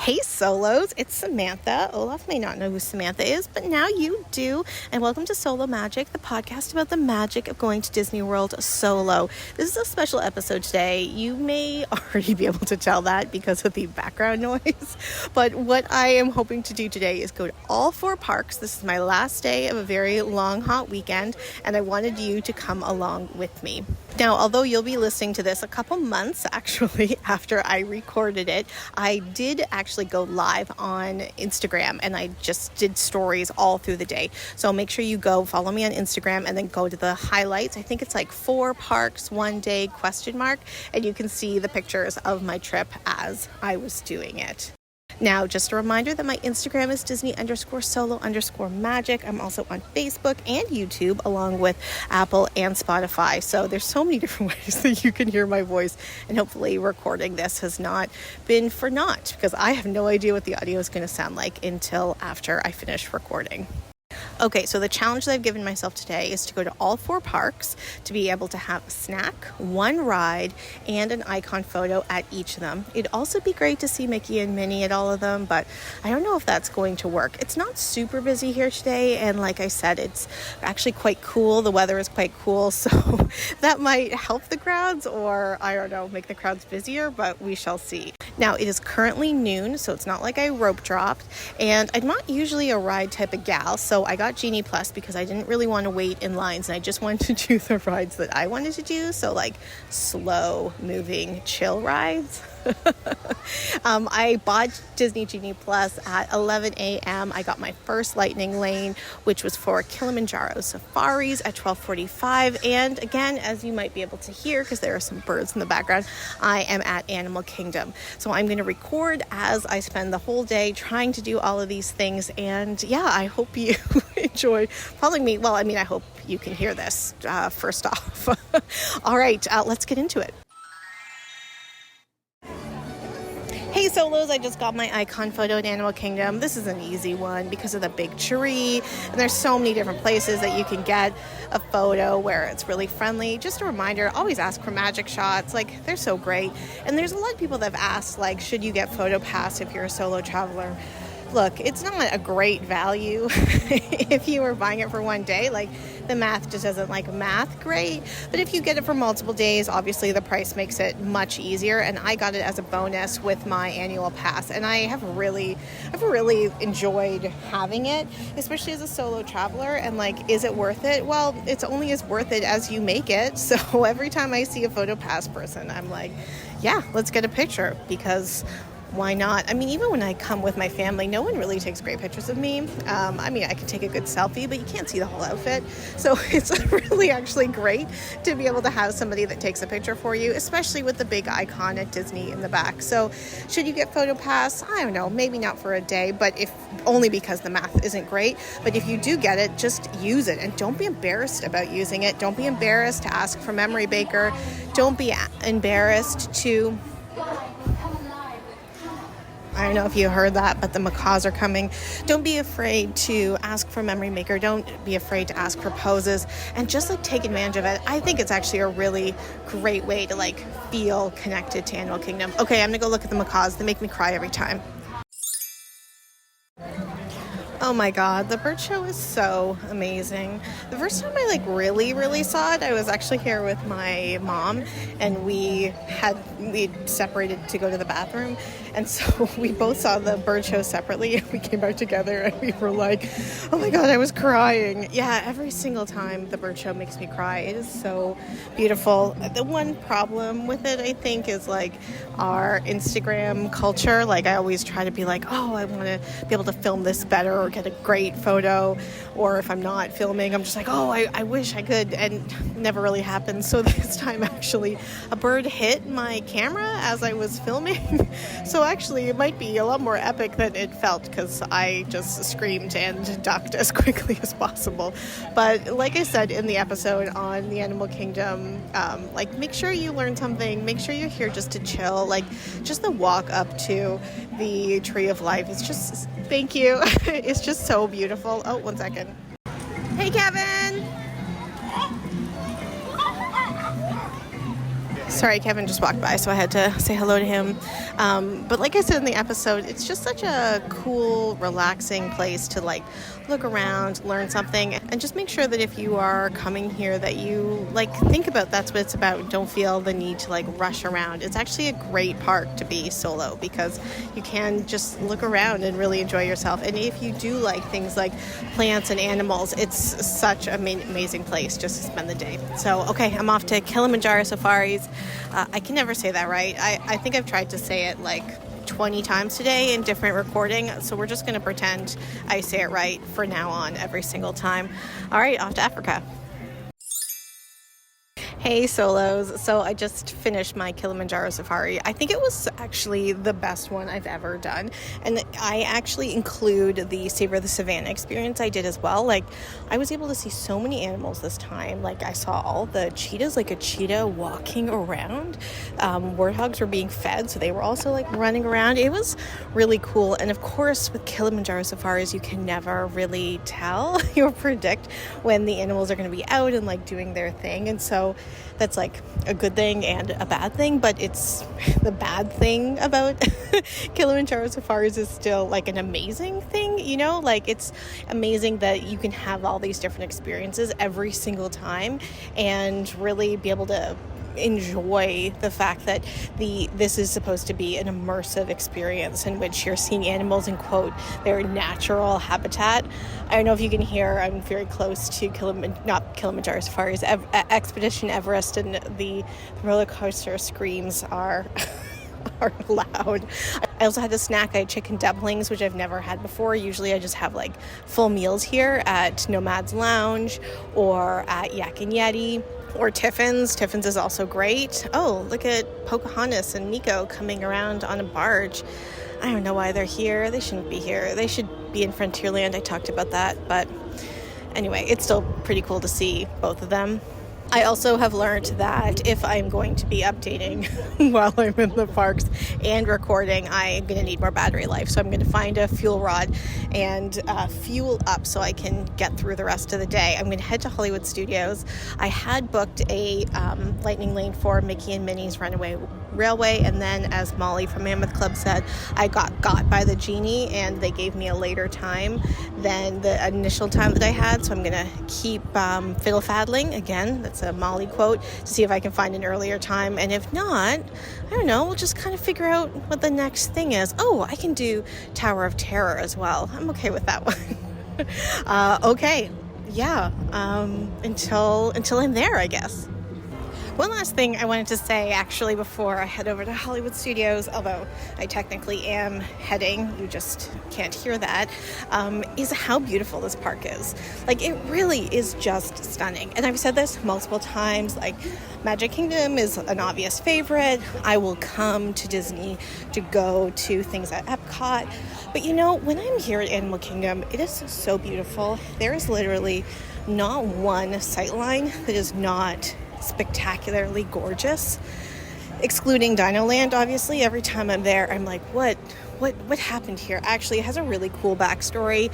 Hey Solos, it's Samantha. Olaf may not know who Samantha is, but now you do. And welcome to Solo Magic, the podcast about the magic of going to Disney World solo. This is a special episode today. You may already be able to tell that because of the background noise. But what I am hoping to do today is go to all 4 parks. This is my last day of a very long, hot weekend, and I wanted you to come along with me. Now, although you'll be listening to this a couple months actually after I recorded it, I did actually go live on Instagram and I just did stories all through the day. So make sure you go follow me on Instagram and then go to the highlights. I think it's like 4 parks, 1 day ? And you can see the pictures of my trip as I was doing it. Now, just a reminder that my Instagram is Disney_solo_magic. I'm also on Facebook and YouTube, along with Apple and Spotify. So there's so many different ways that you can hear my voice. And hopefully recording this has not been for naught, because I have no idea what the audio is going to sound like until after I finish recording. Okay, so the challenge that I've given myself today is to go to all 4 parks, to be able to have a snack, 1 ride, and an icon photo at each of them. It'd also be great to see Mickey and Minnie at all of them, but I don't know if that's going to work. It's not super busy here today, and like I said, it's actually quite cool. The weather is quite cool, so that might help the crowds, or I don't know, make the crowds busier, but we shall see. Now, it is currently noon, so it's not like I rope dropped, and I'm not usually a ride type of gal, so I got Genie Plus because I didn't really want to wait in lines, and I just wanted to do the rides that I wanted to do, so like slow moving chill rides. I bought Disney Genie Plus at 11 a.m. I got my first lightning lane, which was for Kilimanjaro Safaris at 12:45. And again, as you might be able to hear, because there are some birds in the background, I am at Animal Kingdom. So I'm going to record as I spend the whole day trying to do all of these things. And yeah, I hope you enjoy following me. Well, I mean, I hope you can hear this first off. All right, let's get into it. Hey Solos, I just got my icon photo at Animal Kingdom. This is an easy one because of the big tree, and there's so many different places that you can get a photo where it's really friendly. Just a reminder, always ask for magic shots. Like, they're so great. And there's a lot of people that have asked, like, should you get photo pass if you're a solo traveler? Look, it's not a great value if you were buying it for 1 day. Like, the math just doesn't like math great. But if you get it for multiple days, obviously the price makes it much easier. And I got it as a bonus with my annual pass. And I've really enjoyed having it, especially as a solo traveler. And like, is it worth it? Well, it's only as worth it as you make it. So every time I see a photo pass person, I'm like, yeah, let's get a picture, because why not? I mean, even when I come with my family, no one really takes great pictures of me. I mean, I can take a good selfie, but you can't see the whole outfit. So it's really actually great to be able to have somebody that takes a picture for you, especially with the big icon at Disney in the back. So should you get photo pass? I don't know, maybe not for a day, but if only because the math isn't great. But if you do get it, just use it, and don't be embarrassed about using it. Don't be embarrassed to ask for Memory Maker. Don't be embarrassed to... I don't know if you heard that, but the macaws are coming. Don't be afraid to ask for Memory Maker. Don't be afraid to ask for poses, and just like take advantage of it. I think it's actually a really great way to like feel connected to Animal Kingdom. Okay, I'm gonna go look at the macaws. They make me cry every time. Oh my God, the bird show is so amazing. The first time I really saw it, I was actually here with my mom, and we separated to go to the bathroom, and so we both saw the bird show separately, and we came back together, and we were like, oh my God, I was crying. Yeah, every single time the bird show makes me cry. It is so beautiful. The one problem with it, I think, is like our Instagram culture. Like, I always try to be like, oh, I want to be able to film this better or get a great photo, or if I'm not filming, I'm just like, oh, I wish I could, and never really happens. So this time, actually, a bird hit my camera as I was filming. So actually, it might be a lot more epic than it felt, because I just screamed and ducked as quickly as possible. But like I said in the episode on the Animal Kingdom, like, make sure you learn something. Make sure you're here just to chill. Like, just the walk up to the Tree of Life is just, thank you. It's just so beautiful. Oh, 1 second. Hey, Kevin. Sorry, Kevin just walked by, so I had to say hello to him. But like I said in the episode, it's just such a cool, relaxing place to like look around, learn something, and just make sure that if you are coming here that you like think about that's what it's about. Don't feel the need to like rush around. It's actually a great park to be solo because you can just look around and really enjoy yourself. And if you do like things like plants and animals, it's such an amazing place just to spend the day. So, okay, I'm off to Kilimanjaro Safaris. I can never say that right. I think I've tried to say it like 20 times today in different recording, so we're just going to pretend I say it right for now on every single time. All right, off to Africa. Hey solos, so I just finished my Kilimanjaro safari. I think it was actually the best one I've ever done, and I actually include the Savor the Savannah experience I did as well. Like, I was able to see so many animals this time. Like, I saw all the cheetahs, like a cheetah walking around. Warthogs were being fed, so they were also like running around. It was really cool, and of course with Kilimanjaro safaris you can never really tell or predict when the animals are going to be out and like doing their thing, and so that's like a good thing and a bad thing. But it's the bad thing about Kilimanjaro safaris is still like an amazing thing, you know, like it's amazing that you can have all these different experiences every single time and really be able to enjoy the fact that this is supposed to be an immersive experience in which you're seeing animals in quote their natural habitat. I don't know if you can hear, I'm very close to not Kilimanjaro Safaris, Expedition Everest, and the roller coaster screams are loud. I also had a snack. I had chicken dumplings, which I've never had before. Usually I just have like full meals here at Nomad's Lounge or at Yak and Yeti or Tiffin's. Tiffin's is also great. Oh, look at Pocahontas and Nico coming around on a barge. I don't know why they're here. They shouldn't be here. They should be in Frontierland. I talked about that, but anyway, it's still pretty cool to see both of them. I also have learned that if I'm going to be updating while I'm in the parks and recording, I'm going to need more battery life. So I'm going to find a fuel rod and fuel up so I can get through the rest of the day. I'm going to head to Hollywood Studios. I had booked a lightning lane for Mickey and Minnie's Runaway Railway, and then as Molly from Mammoth Club said, I got by the genie and they gave me a later time than the initial time that I had. So I'm going to keep fiddle-faddling again. That's a Molly quote, to see if I can find an earlier time. And if not, I don't know, we'll just kind of figure out what the next thing is. Oh, I can do Tower of Terror as well. I'm okay with that one. Okay, yeah, until I'm there, I guess. One last thing I wanted to say, actually, before I head over to Hollywood Studios, although I technically am heading, you just can't hear that, is how beautiful this park is. Like, it really is just stunning. And I've said this multiple times, like, Magic Kingdom is an obvious favorite. I will come to Disney to go to things at Epcot. But, you know, when I'm here at Animal Kingdom, it is so beautiful. There is literally not one sightline that is not spectacularly gorgeous, excluding Dino Land. Obviously, every time I'm there, I'm like, what happened here? Actually, it has a really cool backstory.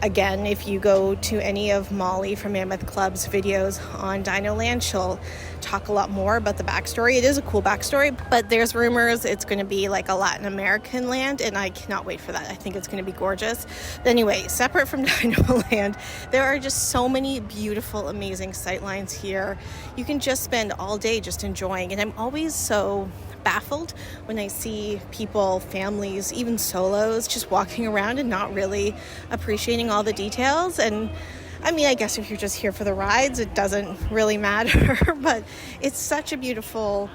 Again, if you go to any of Molly from Mammoth Club's videos on Dino Land, she'll talk a lot more about the backstory. It is a cool backstory, but there's rumors it's going to be like a Latin American land, and I cannot wait for that. I think it's going to be gorgeous. But anyway, separate from Dino Land, there are just so many beautiful, amazing sightlines here. You can just spend all day just enjoying, and I'm always so baffled when I see people, families, even solos, just walking around and not really appreciating all the details. And I mean, I guess if you're just here for the rides, it doesn't really matter, but it's such a beautiful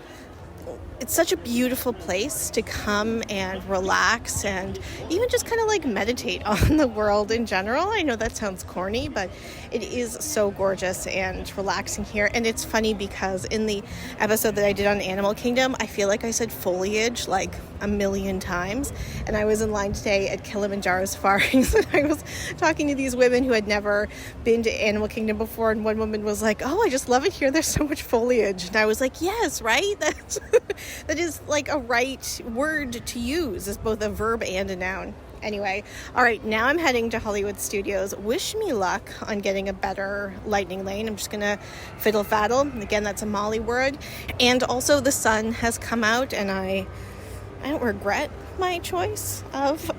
place to come and relax and even just kind of like meditate on the world in general. I know that sounds corny, but it is so gorgeous and relaxing here. And it's funny because in the episode that I did on Animal Kingdom, I feel like I said foliage like a million times. And I was in line today at Kilimanjaro Safaris and I was talking to these women who had never been to Animal Kingdom before. And one woman was like, "Oh, I just love it here. There's so much foliage." And I was like, yes, right? That is like a right word to use as both a verb and a noun. Anyway, all right, now I'm heading to Hollywood Studios. Wish me luck on getting a better lightning lane. I'm just gonna fiddle faddle. Again, that's a Molly word. And also the sun has come out, and I don't regret my choice of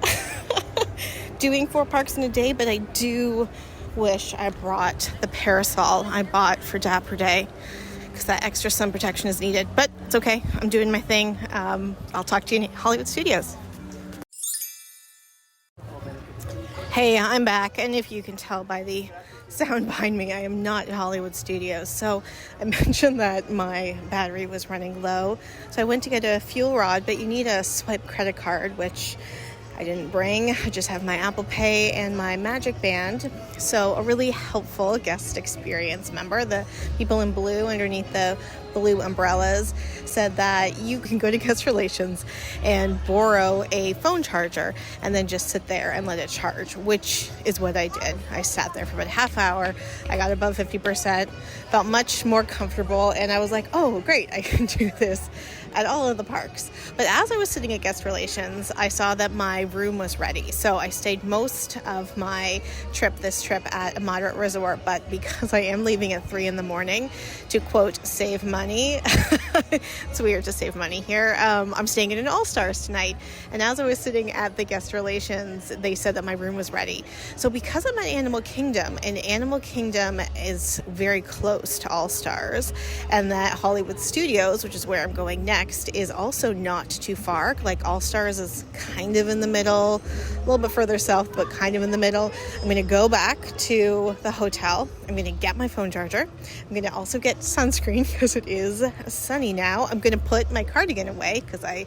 doing 4 parks in a day, but I do wish I brought the parasol I bought for Dapper Day, because that extra sun protection is needed. But it's okay. I'm doing my thing. I'll talk to you in Hollywood Studios. Hey, I'm back, and if you can tell by the sound behind me, I am not at Hollywood Studios. So I mentioned that my battery was running low, so I went to get a fuel rod, but you need a swipe credit card, which I didn't bring. I just have my Apple Pay and my Magic Band. So a really helpful guest experience member, the people in blue underneath the blue umbrellas, said that you can go to guest relations and borrow a phone charger and then just sit there and let it charge, which is what I did. I sat there for about a half hour. I got above 50%, felt much more comfortable, and I was like, oh, great, I can do this at all of the parks. But as I was sitting at guest relations, I saw that my room was ready. So I stayed most of my this trip at a moderate resort, but because I am leaving at 3 a.m. to, quote, save money, it's weird to save money here, I'm staying in an All-Stars tonight. And as I was sitting at the guest relations, they said that my room was ready. So because I'm at Animal Kingdom, and Animal Kingdom is very close to All-Stars, and that Hollywood Studios, which is where I'm going next, is also not too far. Like All-Stars is kind of in the middle, a little bit further south, but kind of in the middle. I'm going to go back to the hotel. I'm going to get my phone charger. I'm going to also get sunscreen because it is sunny now. I'm going to put my cardigan away because I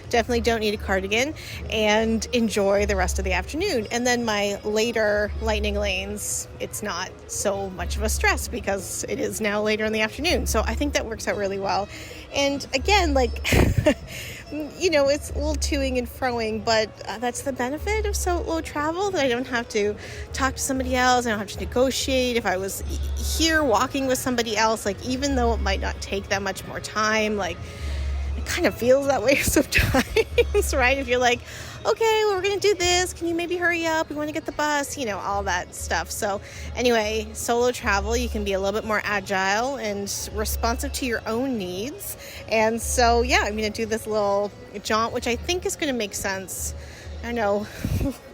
definitely don't need a cardigan, and enjoy the rest of the afternoon. And then my later lightning lanes, it's not so much of a stress because it is now later in the afternoon. So I think that works out really well. And again, like, you know, it's a little toing and froing, but that's the benefit of solo travel, that I don't have to talk to somebody else. I don't have to negotiate. If I was here walking with somebody else, like, even though it might not take that much more time, like, it kind of feels that way sometimes, right? If you're like, okay, well, we're going to do this. Can you maybe hurry up? We want to get the bus, you know, all that stuff. So anyway, solo travel, you can be a little bit more agile and responsive to your own needs. And so, yeah, I'm going to do this little jaunt, which I think is going to make sense. I know.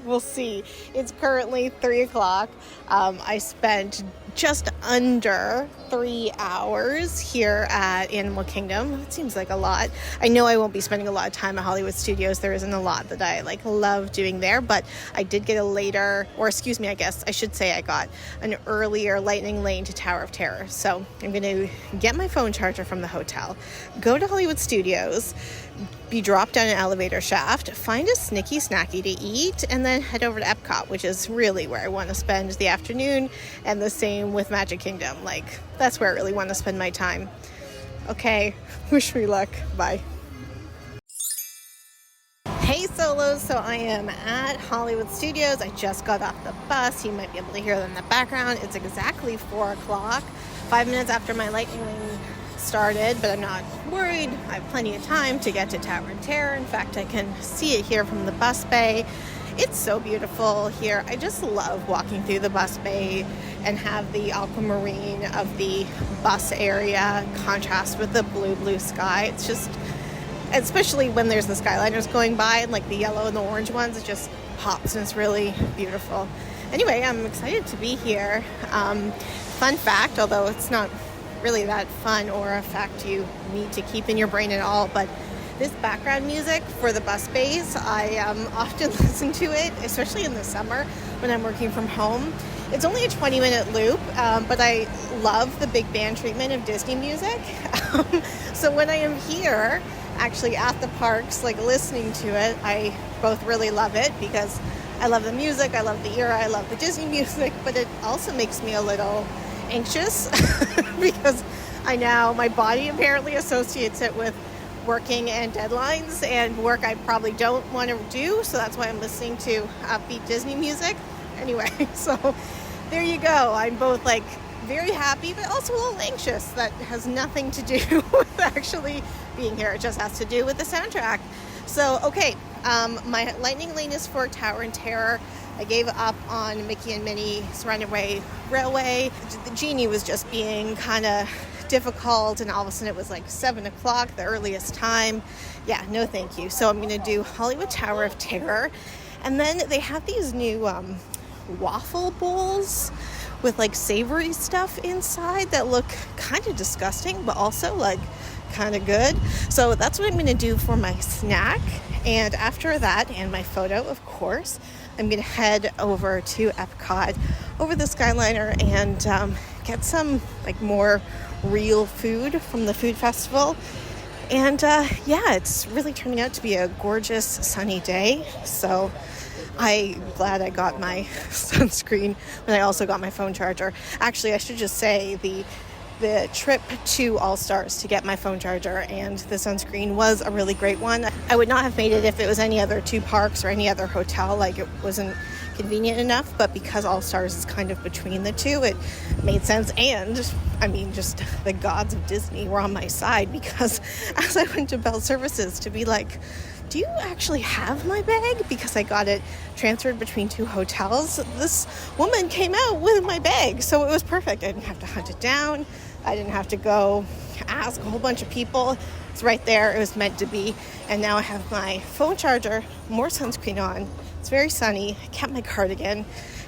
We'll see. It's currently 3 o'clock. I spent just under 3 hours here at Animal Kingdom. It seems like a lot. I know I won't be spending a lot of time at Hollywood Studios. There isn't a lot that I love doing there, but I did get I guess I should say I got an earlier lightning lane to Tower of Terror. So I'm going to get my phone charger from the hotel, go to Hollywood Studios, be dropped down an elevator shaft, find a snicky snacky to eat, and then head over to Epcot, which is really where I want to spend the afternoon, and the same with Magic Kingdom. Like, that's where I really want to spend my time. Okay, wish me luck. Bye. Hey Solos, so I am at Hollywood Studios. I just got off the bus. You might be able to hear them in the background. It's exactly 4 o'clock, 5 minutes after my lightning lane started, but I'm not worried. I have plenty of time to get to Tower of Terror. In fact, I can see it here from the bus bay. It's so beautiful here. I just love walking through the bus bay and have the aquamarine of the bus area contrast with the blue sky. It's just, especially when there's the Skyliners going by and like the yellow and the orange ones, it just pops and it's really beautiful. Anyway, I'm excited to be here. Fun fact, although it's not really that fun or a fact you need to keep in your brain at all, but this background music for the bus bays, I often listen to it, especially in the summer when I'm working from home. It's only a 20-minute loop, but I love the big band treatment of Disney music. So when I am here, actually at the parks, like listening to it, I both really love it because I love the music, I love the era, I love the Disney music, but it also makes me a little anxious because my body apparently associates it with working and deadlines and work I probably don't want to do, so that's why I'm listening to upbeat Disney music. Anyway, so there you go. I'm both like very happy but also a little anxious. That has nothing to do with actually being here. It just has to do with the soundtrack. So okay, My lightning lane is for Tower and Terror. I gave up on Mickey and Minnie's Runaway Railway. The Genie was just being kind of difficult, and all of a sudden it was like 7 o'clock, the earliest time. Yeah, no thank you. So I'm going to do Hollywood Tower of Terror. And then they have these new waffle bowls with like savory stuff inside that look kind of disgusting, but also like kind of good. So that's what I'm going to do for my snack. And after that, and my photo, of course, I'm going to head over to Epcot, over the Skyliner, and get some like more real food from the food festival. And yeah, it's really turning out to be a gorgeous sunny day. So I'm glad I got my sunscreen, but I also got my phone charger. Actually, I should just say the trip to All Stars to get my phone charger and the sunscreen was a really great one. I would not have made it if it was any other two parks or any other hotel, like it wasn't convenient enough, but because All Stars is kind of between the two, it made sense. And I mean, just the gods of Disney were on my side, because as I went to Bell Services to be like, do you actually have my bag? Because I got it transferred between two hotels. This woman came out with my bag, so it was perfect. I didn't have to hunt it down. I didn't have to go ask a whole bunch of people. It's right there. It was meant to be. And now I have my phone charger, more sunscreen on. It's very sunny. I kept my cardigan.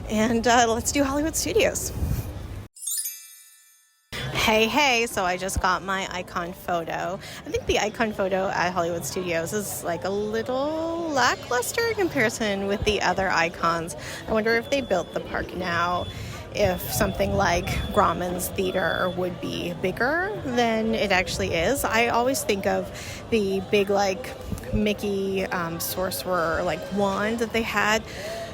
And let's do Hollywood Studios. Hey, so I just got my icon photo. I think the icon photo at Hollywood Studios is like a little lackluster in comparison with the other icons. I wonder if they built the park now, if something like Grauman's Theater would be bigger than it actually is. I always think of the big like Mickey sorcerer like wand that they had,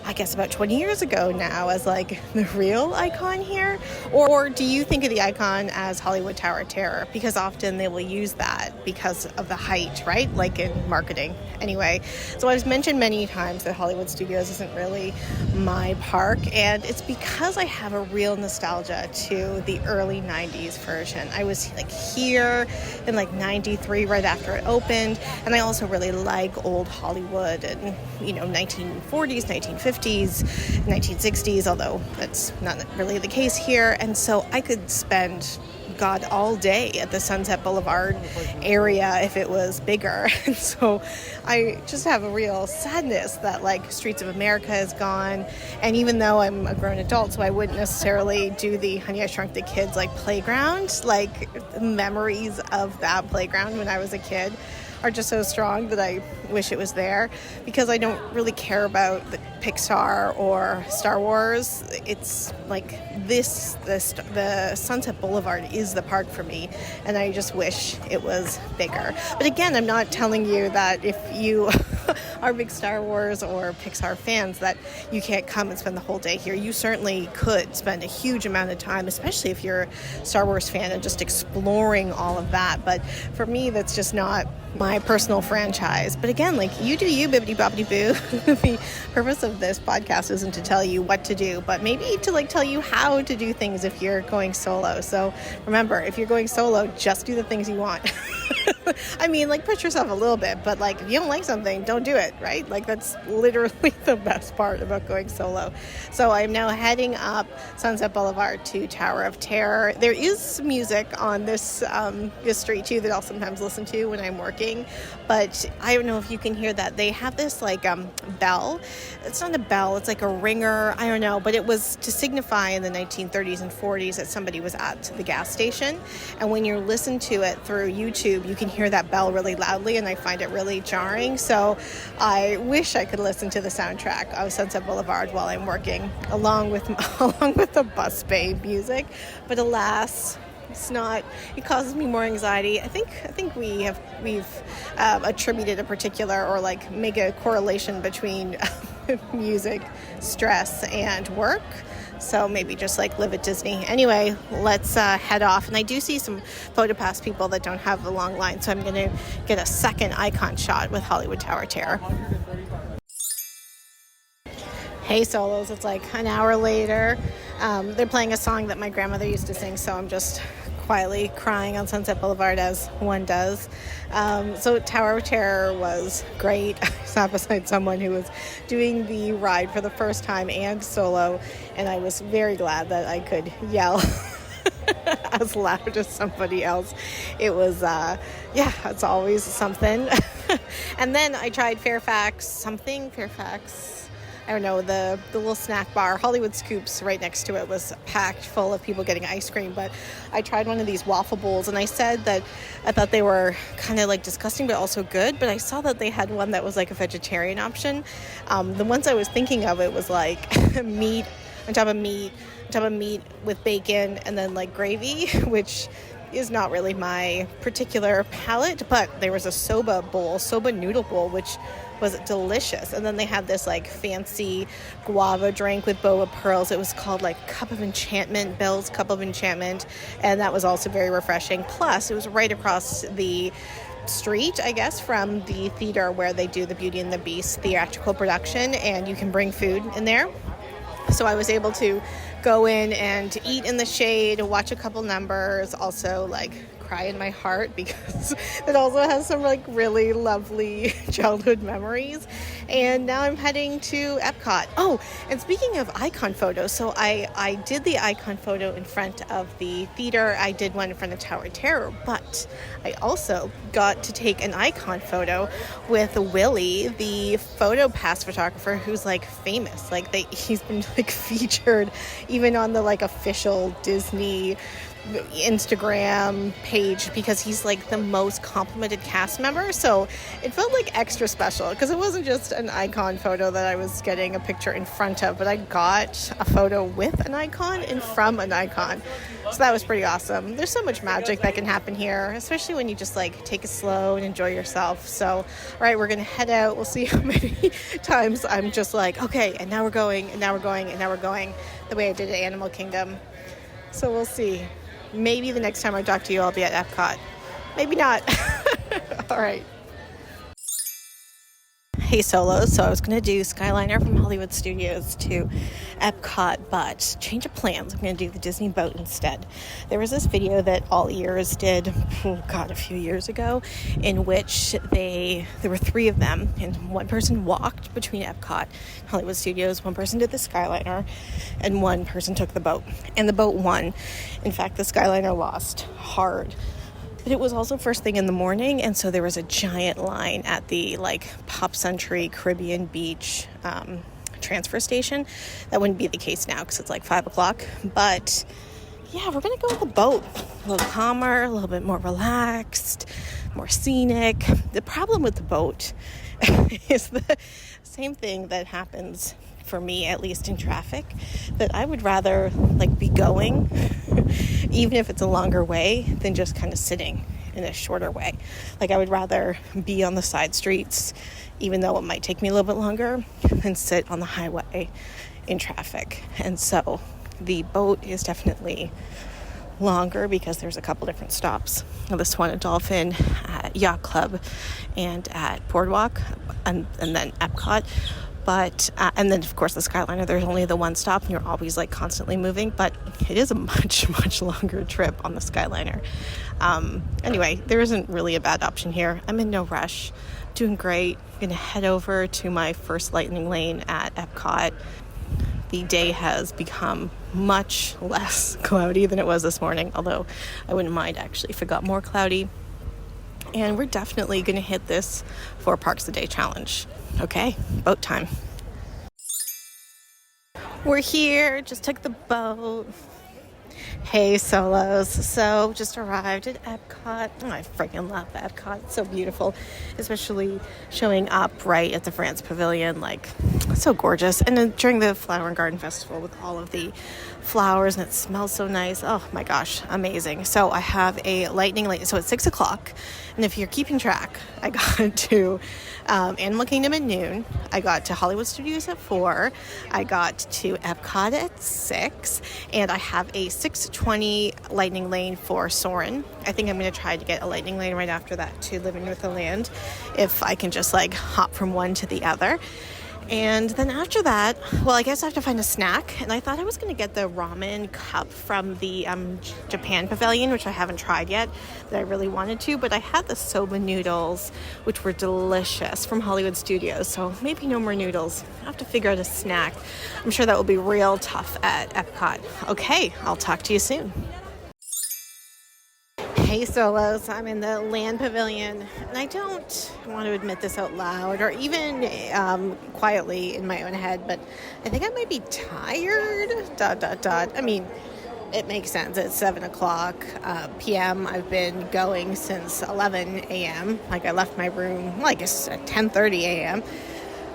I guess about 20 years ago now, as like the real icon here? Or do you think of the icon as Hollywood Tower of Terror? Because often they will use that because of the height, right? Like in marketing. Anyway, so I've mentioned many times that Hollywood Studios isn't really my park, and it's because I have a real nostalgia to the early 90s version. I was like here in like 93 right after it opened, and I also really like old Hollywood and, you know, 1940s, 1950s, 1960s, although that's not really the case here. And so I could spend, God, all day at the Sunset Boulevard area if it was bigger. And so I just have a real sadness that like Streets of America is gone. And even though I'm a grown adult, so I wouldn't necessarily do the Honey, I Shrunk the Kids like playground, like memories of that playground when I was a kid are just so strong that I wish it was there, because I don't really care about the Pixar or Star Wars. It's like the Sunset Boulevard is the park for me, and I just wish it was bigger. But again, I'm not telling you that if you are big Star Wars or Pixar fans that you can't come and spend the whole day here. You certainly could spend a huge amount of time, especially if you're a Star Wars fan, and just exploring all of that. But for me, that's just not my personal franchise. But again, like, you do you, bibbidi bobbidi boo. The purpose of this podcast isn't to tell you what to do, but maybe to like tell you how to do things if you're going solo. So remember, if you're going solo, just do the things you want. I mean, like, push yourself a little bit, but like, if you don't like something, don't do it, right? Like, that's literally the best part about going solo. So I'm now heading up Sunset Boulevard to Tower of Terror. There is music on this street too that I'll sometimes listen to when I'm working, but I don't know if you can hear that. They have this like bell. It's not a bell, it's like a ringer. I don't know, but it was to signify in the 1930s and 40s that somebody was at the gas station. And when you listen to it through YouTube, you can hear that bell really loudly, and I find it really jarring. So I wish I could listen to the soundtrack of Sunset Boulevard while I'm working, along with the bus bay music. But alas, it's not. It causes me more anxiety. I think we've attributed a particular, or like make a correlation between music, stress, and work. So maybe just like live at Disney. Anyway, let's head off. And I do see some PhotoPass people that don't have the long line, so I'm going to get a second icon shot with Hollywood Tower Terror. Hey solos, it's like an hour later. They're playing a song that my grandmother used to sing, so I'm just quietly crying on Sunset Boulevard as one does. So Tower of Terror was great. I sat beside someone who was doing the ride for the first time and solo, and I was very glad that I could yell as loud as somebody else. It was, it's always something. And then I tried Fairfax, I don't know, the little snack bar. Hollywood Scoops right next to it was packed full of people getting ice cream. But I tried one of these waffle bowls, and I said that I thought they were kind of like disgusting but also good. But I saw that they had one that was like a vegetarian option. The ones I was thinking of, it was like meat on top of meat with bacon and then like gravy, which is not really my particular palate. But there was a soba noodle bowl, which was delicious. And then they had this like fancy guava drink with boba pearls. It was called like Bell's Cup of Enchantment, and that was also very refreshing. Plus, it was right across the street, I guess, from the theater where they do the Beauty and the Beast theatrical production, and you can bring food in there. So I was able to go in and eat in the shade, watch a couple numbers, also like cry in my heart because it also has some like really lovely childhood memories. And now I'm heading to Epcot. Oh, and speaking of icon photos, so I did the icon photo in front of the theater. I did one in front of Tower of Terror, but I also got to take an icon photo with Willie, the photo pass photographer who's like famous. Like he's been like featured even on the like official Disney Instagram page because he's like the most complimented cast member. So it felt like extra special because it wasn't just an icon photo that I was getting a picture in front of, but I got a photo with an icon and from an icon. So that was pretty awesome. There's so much magic that can happen here, especially when you just like take it slow and enjoy yourself. So, all right, we're going to head out. We'll see how many times I'm just like, okay, and now we're going, and now we're going, and now we're going, the way I did at Animal Kingdom. So we'll see. Maybe the next time I talk to you, I'll be at Epcot. Maybe not. All right. Hey Solos, so I was going to do Skyliner from Hollywood Studios to Epcot, but change of plans. I'm going to do the Disney boat instead. There was this video that All Ears did, a few years ago, in which there were three of them, and one person walked between Epcot and Hollywood Studios, one person did the Skyliner, and one person took the boat. And the boat won. In fact, the Skyliner lost hard. But it was also first thing in the morning, and so there was a giant line at the Pop Century Caribbean Beach transfer station. That wouldn't be the case now because it's 5 o'clock. But yeah, we're gonna go with the boat. A little calmer, a little bit more relaxed, more scenic. The problem with the boat is the same thing that happens for me, at least in traffic, that I would rather be going even if it's a longer way than just kind of sitting in a shorter way. I would rather be on the side streets, even though it might take me a little bit longer, than sit on the highway in traffic. And so the boat is definitely longer because there's a couple different stops. This one at Dolphin, at Yacht Club, and at Boardwalk, and then Epcot. But, and then of course the Skyliner, there's only the one stop and you're always constantly moving, but it is a much, much longer trip on the Skyliner. Anyway, there isn't really a bad option here. I'm in no rush, doing great. I'm gonna head over to my first lightning lane at Epcot. The day has become much less cloudy than it was this morning, although I wouldn't mind actually if it got more cloudy. And we're definitely gonna hit this 4 Parks a Day challenge. Okay, boat time. We're here, just took the boat. Hey Solos, so just arrived at Epcot. Oh, I freaking love Epcot, it's so beautiful, especially showing up right at the France Pavilion, so gorgeous. And then during the Flower and Garden Festival with all of the flowers, and it smells so nice. Oh my gosh, amazing. So I have a lightning lane, so it's 6 o'clock, and if you're keeping track, I got to Animal Kingdom at noon, I got to Hollywood Studios at 4, I got to Epcot at 6, and I have a 6:20 lightning lane for Soarin'. I think I'm going to try to get a lightning lane right after that to Living with the Land, if I can just hop from one to the other. And then after that, well, I guess I have to find a snack. And I thought I was going to get the ramen cup from the Japan Pavilion, which I haven't tried yet, that I really wanted to. But I had the soba noodles, which were delicious, from Hollywood Studios. So maybe no more noodles. I have to figure out a snack. I'm sure that will be real tough at Epcot. Okay, I'll talk to you soon. Hey Solos, I'm in the Land Pavilion, and I don't want to admit this out loud or even quietly in my own head, but I think I might be tired, ... I mean, it makes sense. It's 7 o'clock p.m. I've been going since 11 a.m. Like, I left my room, well, I guess at 10:30 a.m.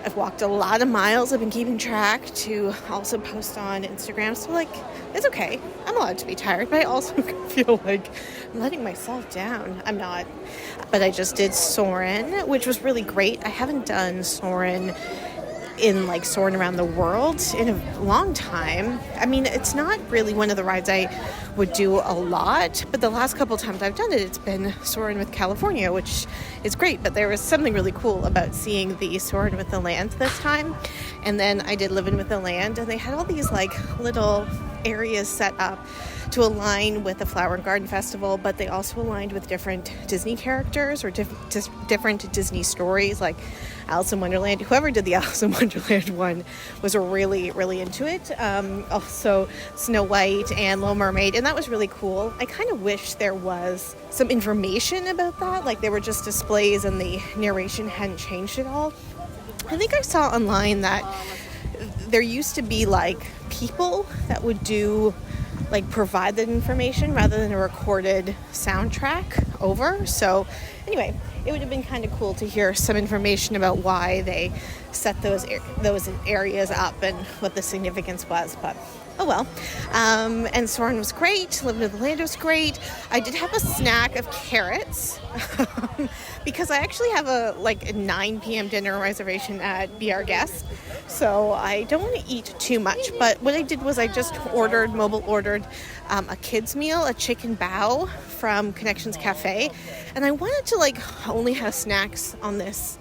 I've walked a lot of miles. I've been keeping track to also post on Instagram. So, like, it's okay. I'm allowed to be tired, but I also feel like I'm letting myself down. I'm not. But I just did Soarin', which was really great. I haven't done Soarin' Soarin' around the world in a long time. I mean, it's not really one of the rides I would do a lot, but the last couple times I've done it, it's been Soarin' with California, which is great. But there was something really cool about seeing the Soarin' with the Land this time. And then I did Livin' with the Land, and they had all these little areas set up to align with the Flower and Garden Festival, but they also aligned with different Disney characters or different Disney stories, like Alice in Wonderland. Whoever did the Alice in Wonderland one was really, really into it. Also Snow White and Little Mermaid, and that was really cool. I kind of wish there was some information about that, like they were just displays and the narration hadn't changed at all. I think I saw online that there used to be people that would provide that information rather than a recorded soundtrack over. So anyway, it would have been kind of cool to hear some information about why they set those areas up and what the significance was, but oh well. And Soarin' was great. Livin' with the Land was great. I did have a snack of carrots because I actually have a 9 p.m. dinner reservation at Be Our Guest. So I don't want to eat too much, but what I did was I just mobile ordered a kid's meal, a chicken bao from Connections Cafe. And I wanted to only have snacks on this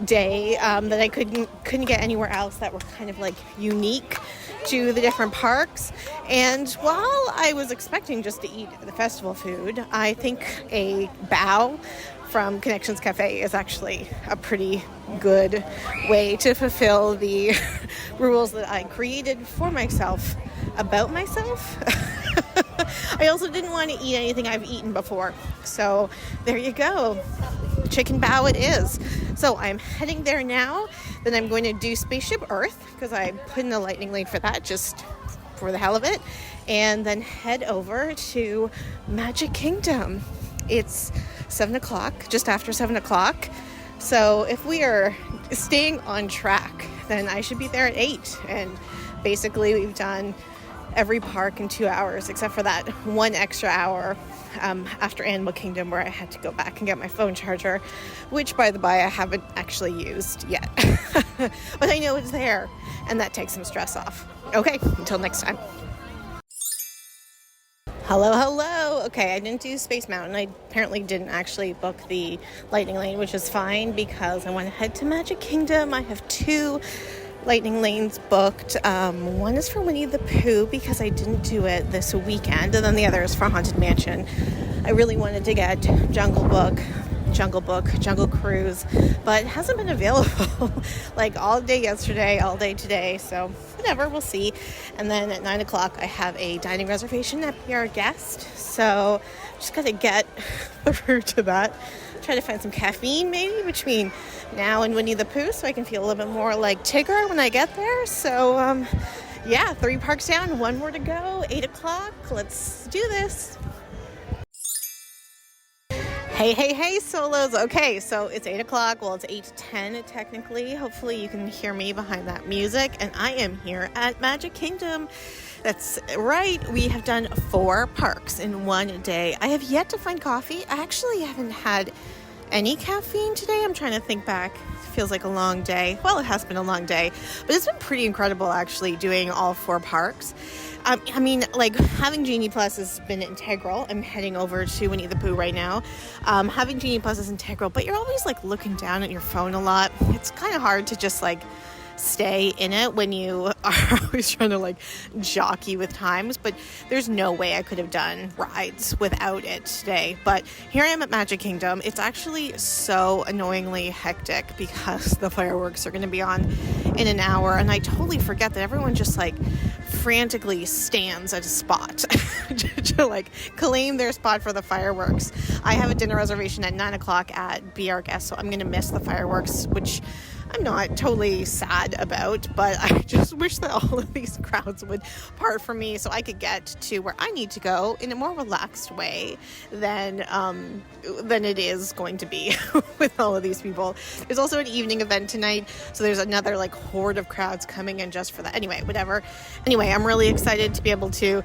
day that I couldn't get anywhere else that were kind of unique to the different parks. And while I was expecting just to eat the festival food, I think a bao from Connections Cafe is actually a pretty good way to fulfill the rules that I created for myself about myself. I also didn't want to eat anything I've eaten before. So there you go. Chicken bao it is. So I'm heading there now. Then I'm going to do Spaceship Earth because I put in a lightning lane for that just for the hell of it. And then head over to Magic Kingdom. It's 7 o'clock, just after 7 o'clock. So if we are staying on track, then I should be there at 8. And basically we've done every park in 2 hours, except for that one extra hour after Animal Kingdom where I had to go back and get my phone charger, which, by the by, I haven't actually used yet. But I know it's there, and that takes some stress off. Okay, until next time. Hello. Okay, I didn't do Space Mountain. I apparently didn't actually book the Lightning Lane, which is fine because I want to head to Magic Kingdom. I have 2 Lightning Lanes booked. One is for Winnie the Pooh because I didn't do it this weekend, and then the other is for Haunted Mansion. I really wanted to get Jungle Cruise, but it hasn't been available all day yesterday, all day today, so whatever, we'll see. And then at 9 o'clock I have a dining reservation at Be Our Guest, so just gotta get through to that. Try to find some caffeine maybe between now and Winnie the Pooh so I can feel a little bit more like Tigger when I get there. So 3 parks down, 1 more to go, 8 o'clock. Let's do this. Hey, Solos. Okay, so it's 8 o'clock. Well, it's 8:10 technically. Hopefully you can hear me behind that music. And I am here at Magic Kingdom. That's right. We have done 4 parks in one day. I have yet to find coffee. I actually haven't had any caffeine today. I'm trying to think back. It feels like a long day. Well, it has been a long day, but it's been pretty incredible actually doing all 4 parks. Having Genie Plus has been integral. I'm heading over to Winnie the Pooh right now. Having Genie Plus is integral, but you're always looking down at your phone a lot. It's kind of hard to just stay in it when you are always trying to like jockey with times, but there's no way I could have done rides without it today. But here I am at Magic Kingdom. It's actually so annoyingly hectic because the fireworks are going to be on in an hour, and I totally forget that everyone just like frantically stands at a spot to like claim their spot for the fireworks. I have a dinner reservation at 9 o'clock at BRGS, so I'm going to miss the fireworks, which I'm not totally sad about, but I just wish that all of these crowds would part from me so I could get to where I need to go in a more relaxed way than it is going to be with all of these people. There's also an evening event tonight, so there's another like horde of crowds coming in just for that. Anyway, whatever. Anyway, I'm really excited to be able to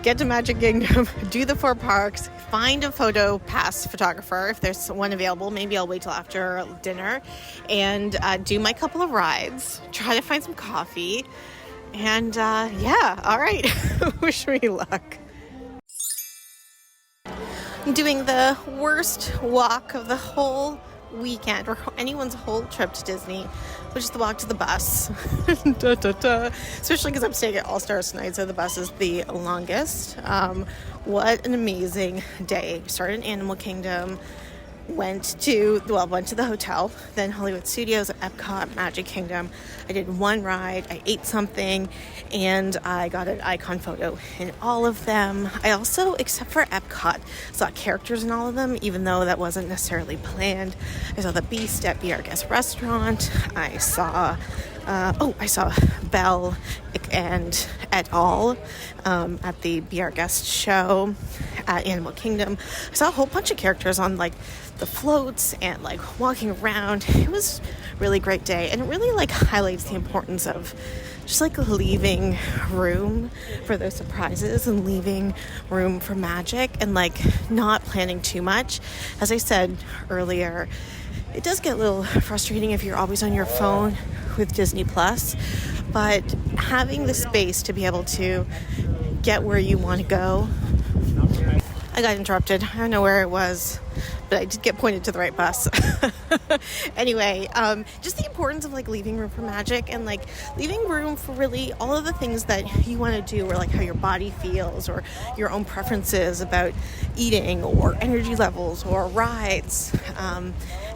get to Magic Kingdom, do the 4 parks, find a photo pass photographer if there's one available. Maybe I'll wait till after dinner, and do my couple of rides, try to find some coffee, and yeah, all right. Wish me luck. I'm doing the worst walk of the whole weekend or anyone's whole trip to Disney, which is the walk to the bus. Especially because I'm staying at All Stars tonight, so the bus is the longest. What an amazing day. Started in Animal Kingdom, went to the hotel, then Hollywood Studios, Epcot, Magic Kingdom. I did one ride, I ate something, and I got an icon photo in all of them. I also, except for Epcot, saw characters in all of them, even though that wasn't necessarily planned. I saw the Beast at BRGS Restaurant. I saw Belle and et al. At the BRGS show at Animal Kingdom. I saw a whole bunch of characters on like the floats and like walking around. It was a really great day, and it really like highlights the importance of just like leaving room for those surprises and leaving room for magic and like not planning too much. As I said earlier, it does get a little frustrating if you're always on your phone with Disney Plus, but having the space to be able to get where you want to go. I got interrupted. I don't know where it was, but I did get pointed to the right bus. Anyway, just the importance of like leaving room for magic and like leaving room for really all of the things that you want to do, or like how your body feels, or your own preferences about eating or energy levels or rides.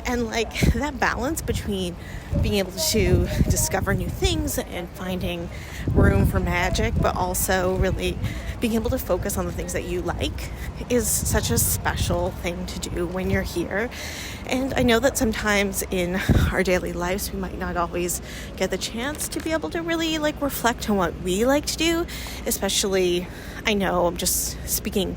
And like that balance between being able to discover new things and finding room for magic, but also really being able to focus on the things that you like is such a special thing to do when you're here. And I know that sometimes in our daily lives, we might not always get the chance to be able to really like reflect on what we like to do, especially, I know I'm just speaking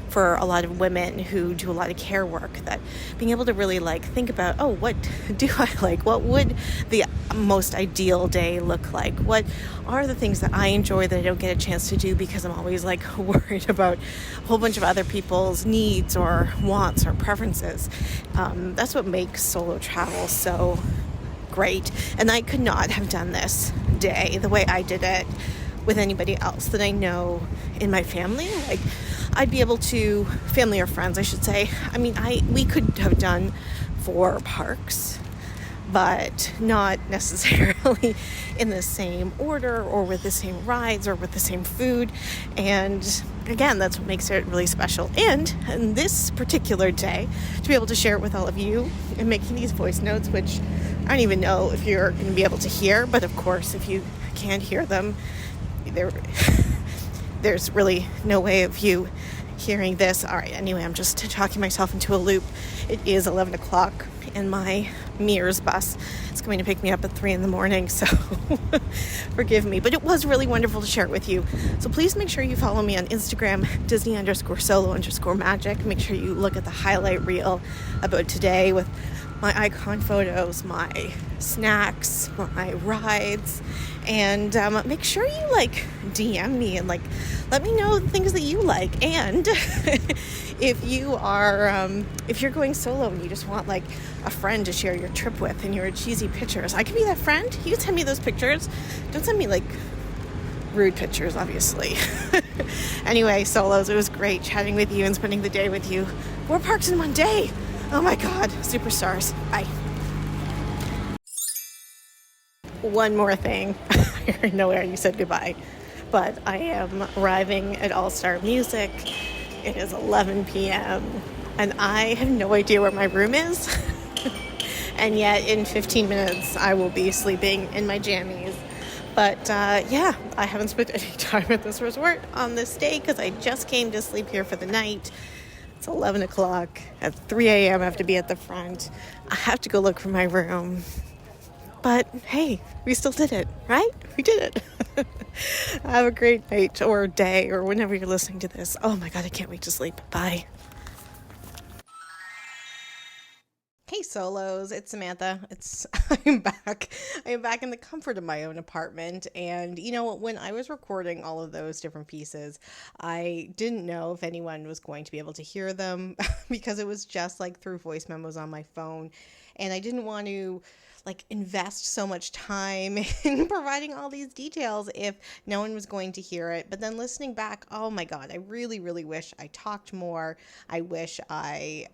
for a lot of women who do a lot of care work, that being able to really like think about, oh, what do I like? What would the most ideal day look like? What are the things that I enjoy that I don't get a chance to do because I'm always like worried about a whole bunch of other people's needs or wants or preferences? That's what makes solo travel so great. And I could not have done this day the way I did it with anybody else that I know in my family. Like, I'd be able to, family or friends, I should say. I mean, we could have done 4 parks, but not necessarily in the same order or with the same rides or with the same food. And again, that's what makes it really special. And in this particular day, to be able to share it with all of you and making these voice notes, which I don't even know if you're going to be able to hear, but of course, if you can't hear them, there's really no way of you hearing this. All right, anyway, I'm just talking myself into a loop. It is 11 o'clock and my Mears bus is going to pick me up at 3 in the morning, so forgive me. But it was really wonderful to share it with you. So please make sure you follow me on Instagram, Disney_solo_magic. Make sure you look at the highlight reel about today with my icon photos, my snacks, my rides, and make sure you like DM me and like let me know the things that you like. And if you're going solo and you just want like a friend to share your trip with and your cheesy pictures, I can be that friend. You can send me those pictures. Don't send me like rude pictures, obviously. Anyway, solos, it was great chatting with you and spending the day with you. 4 parks in one day. Oh my God, superstars. Bye. One more thing. I know you said goodbye, but I am arriving at All Star Music. It is 11 p.m. and I have no idea where my room is. And yet in 15 minutes I will be sleeping in my jammies. But yeah, I haven't spent any time at this resort on this day because I just came to sleep here for the night. It's 11 o'clock. At 3 a.m. I have to be at the front. I have to go look for my room. But hey, we still did it, right? We did it. Have a great night or day or whenever you're listening to this. Oh my God, I can't wait to sleep. Bye. Hey solos, it's Samantha. I'm back. I am back in the comfort of my own apartment. And you know, when I was recording all of those different pieces, I didn't know if anyone was going to be able to hear them because it was just like through voice memos on my phone. And I didn't want to invest so much time in providing all these details if no one was going to hear it. But then listening back, oh my God, I really, really wish I talked more. I wish I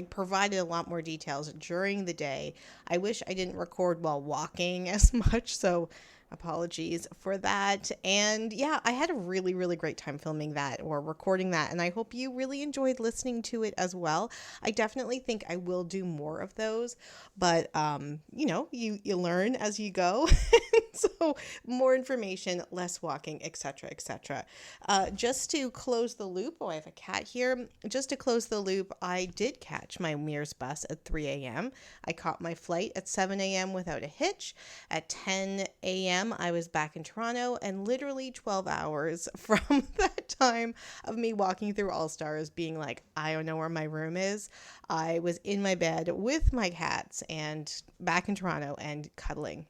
provided a lot more details during the day. I wish I didn't record while walking as much. So apologies for that. And yeah, I had a really, really great time filming that or recording that. And I hope you really enjoyed listening to it as well. I definitely think I will do more of those, but you learn as you go. So more information, less walking, etc., etc. Just to close the loop, I have a cat here. Just to close the loop, I did catch my Mears bus at 3 a.m. I caught my flight at 7 a.m. without a hitch. At 10 a.m. I was back in Toronto, and literally 12 hours from that time of me walking through All Stars being like, I don't know where my room is, I was in my bed with my cats and back in Toronto and cuddling.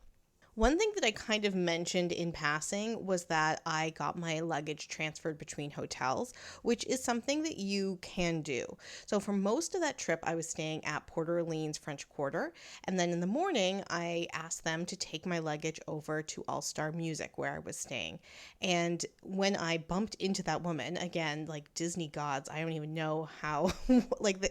One thing that I kind of mentioned in passing was that I got my luggage transferred between hotels, which is something that you can do. So for most of that trip, I was staying at Port Orleans French Quarter, and then in the morning, I asked them to take my luggage over to All Star Music, where I was staying. And when I bumped into that woman, again, like Disney gods, I don't even know how,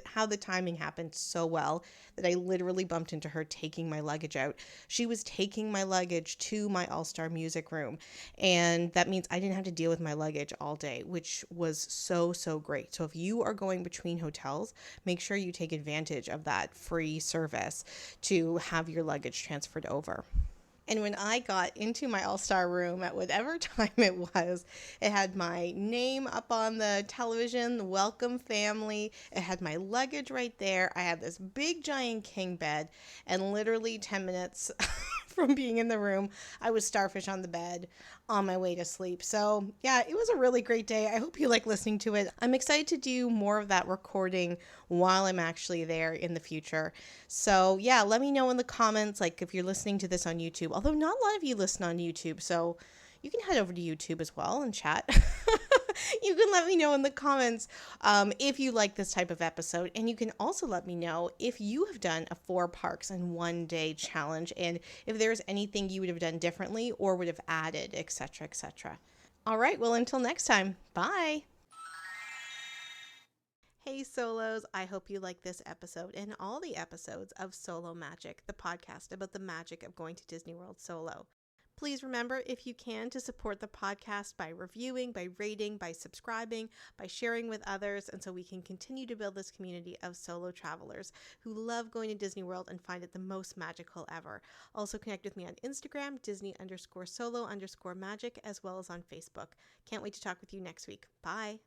how the timing happened so well that I literally bumped into her taking my luggage out. She was taking my luggage to my All-Star Music room, and that means I didn't have to deal with my luggage all day, which was so great. So if you are going between hotels, make sure you take advantage of that free service to have your luggage transferred over. And when I got into my All-Star room at whatever time it was, it had my name up on the television, welcome family. It had my luggage right there. I had this big giant king bed, and literally 10 minutes from being in the room, I was starfish on the bed on my way to sleep. So yeah, it was a really great day. I hope you like listening to it. I'm excited to do more of that recording while I'm actually there in the future. So yeah, let me know in the comments, if you're listening to this on YouTube, although not a lot of you listen on YouTube, so you can head over to YouTube as well and chat. You can let me know in the comments if you like this type of episode, and you can also let me know if you have done a 4 parks in one day challenge and if there's anything you would have done differently or would have added, etc., etc. All right, well, until next time, bye. Hey solos, I hope you like this episode and all the episodes of Solo Magic, the podcast about the magic of going to Disney World solo. Please remember, if you can, to support the podcast by reviewing, by rating, by subscribing, by sharing with others, and so we can continue to build this community of solo travelers who love going to Disney World and find it the most magical ever. Also connect with me on Instagram, Disney_solo_magic, as well as on Facebook. Can't wait to talk with you next week. Bye.